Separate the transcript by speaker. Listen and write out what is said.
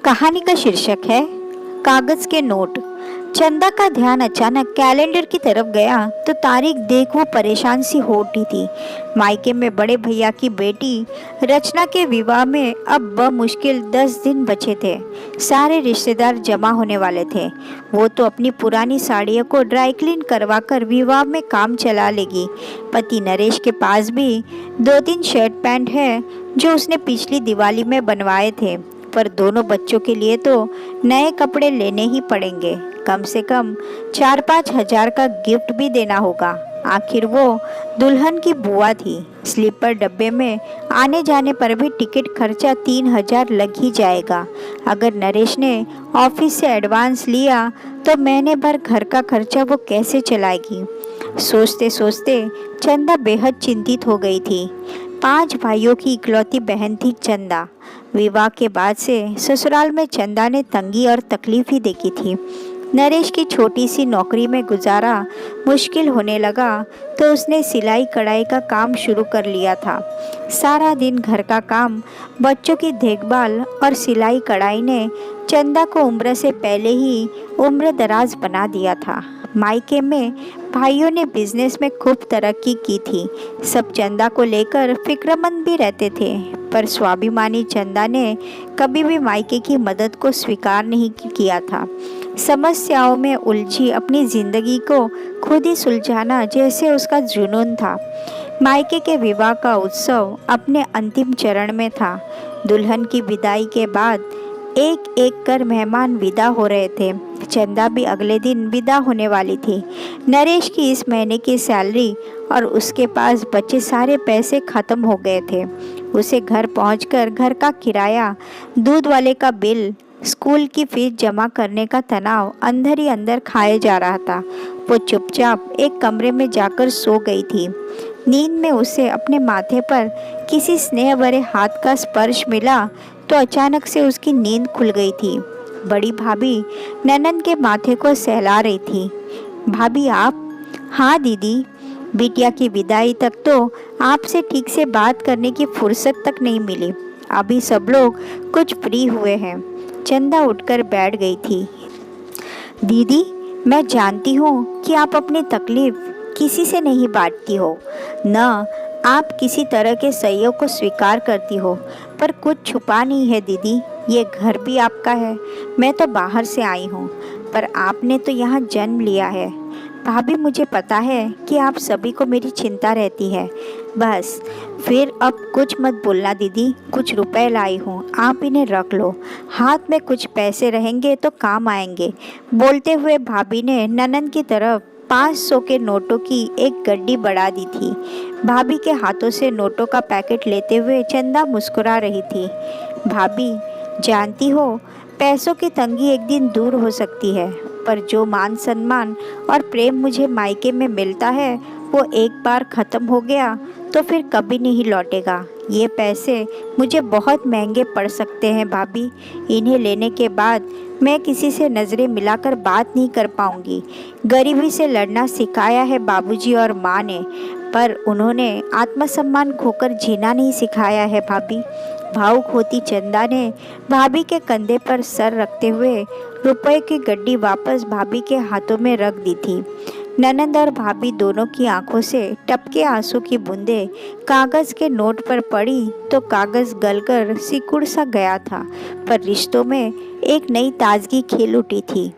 Speaker 1: कहानी का शीर्षक है कागज के नोट। चंदा का ध्यान अचानक कैलेंडर की तरफ गया तो तारीख देख वो परेशान सी हो उठी थी। मायके में बड़े भैया की बेटी रचना के विवाह में अब बमुश्किल 10 दिन बचे थे। सारे रिश्तेदार जमा होने वाले थे। वो तो अपनी पुरानी साड़ियों को ड्राई क्लीन करवा कर विवाह में काम चला लेगी। पति नरेश के पास भी 2-3 शर्ट पैंट है जो उसने पिछली दिवाली में बनवाए थे, पर दोनों बच्चों के लिए तो नए कपड़े लेने ही पड़ेंगे। कम से कम 4-5 हजार का गिफ्ट भी देना होगा। आखिर वो दुल्हन की बुआ थी। स्लीपर डब्बे में आने जाने पर भी टिकट खर्चा 3,000 लग ही जाएगा। अगर नरेश ने ऑफिस से एडवांस लिया तो महीने भर घर का खर्चा वो कैसे चलाएगी। सोचते सोचते चंदा बेहद चिंतित हो गई थी। 5 भाइयों की इकलौती बहन थी चंदा। विवाह के बाद से ससुराल में चंदा ने तंगी और तकलीफ ही देखी थी। नरेश की छोटी सी नौकरी में गुजारा मुश्किल होने लगा तो उसने सिलाई कढ़ाई का काम शुरू कर लिया था। सारा दिन घर का काम, बच्चों की देखभाल और सिलाई कढ़ाई ने चंदा को उम्र से पहले ही उम्र दराज बना दिया था। मायके में भाइयों ने बिजनेस में खूब तरक्की की थी। सब चंदा को लेकर फिक्रमंद भी रहते थे, पर स्वाभिमानी चंदा ने कभी भी मायके की मदद को स्वीकार नहीं किया था। समस्याओं में उलझी अपनी जिंदगी को खुद ही सुलझाना जैसे उसका जुनून था। मायके के विवाह का उत्सव अपने अंतिम चरण में था। दुल्हन की विदाई के बाद एक एक कर मेहमान विदा हो रहे थे। चंदा भी अगले दिन विदा होने वाली थी। नरेश की इस महीने की सैलरी और उसके पास बचे सारे पैसे खत्म हो गए थे। उसे घर पहुंचकर घर का किराया, दूध वाले का बिल, स्कूल की फीस जमा करने का तनाव अंदर ही अंदर खाए जा रहा था। वो चुपचाप एक कमरे में जाकर सो गई थी। नींद में उसे अपने माथे पर किसी स्नेह भरे हाथ का स्पर्श मिला तो अचानक से उसकी नींद खुल गई थी। बड़ी भाभी ननंद के माथे को सहला रही थी। भाभी आप? हाँ दीदी। बिटिया की विदाई तक तो आपसे ठीक से बात करने की फुर्सत तक नहीं मिली। अभी सब लोग कुछ फ्री हुए हैं। चंदा उठकर बैठ गई थी। दीदी, मैं जानती हूँ कि आप अपनी तकलीफ किसी से नहीं बांटती हो, न आप किसी तरह के सहयोग को स्वीकार करती हो, पर कुछ छुपा नहीं है दीदी। ये घर भी आपका है। मैं तो बाहर से आई हूँ, पर आपने तो यहाँ जन्म लिया है। भाभी, मुझे पता है कि आप सभी को मेरी चिंता रहती है। बस फिर अब कुछ मत बोलना दीदी। कुछ रुपए लाई हूँ, आप इन्हें रख लो। हाथ में कुछ पैसे रहेंगे तो काम आएंगे। बोलते हुए भाभी ने ननंद की तरफ 500 के नोटों की एक गड्डी बढ़ा दी थी। भाभी के हाथों से नोटों का पैकेट लेते हुए चंदा मुस्कुरा रही थी। भाभी, जानती हो, पैसों की तंगी एक दिन दूर हो सकती है, पर जो मान सम्मान और प्रेम मुझे मायके में मिलता है वो एक बार ख़त्म हो गया तो फिर कभी नहीं लौटेगा। ये पैसे मुझे बहुत महंगे पड़ सकते हैं भाभी। इन्हें लेने के बाद मैं किसी से नज़रें मिलाकर बात नहीं कर पाऊंगी। गरीबी से लड़ना सिखाया है बाबूजी और माँ ने, पर उन्होंने आत्मसम्मान खोकर जीना नहीं सिखाया है भाभी। भावुक होती चंदा ने भाभी के कंधे पर सर रखते हुए रुपए की गड्डी वापस भाभी के हाथों में रख दी थी। ननंद और भाभी दोनों की आंखों से टपके आंसू की बूंदें कागज के नोट पर पड़ी तो कागज गलकर सिकुड़ सा गया था, पर रिश्तों में एक नई ताजगी खेल उठी थी।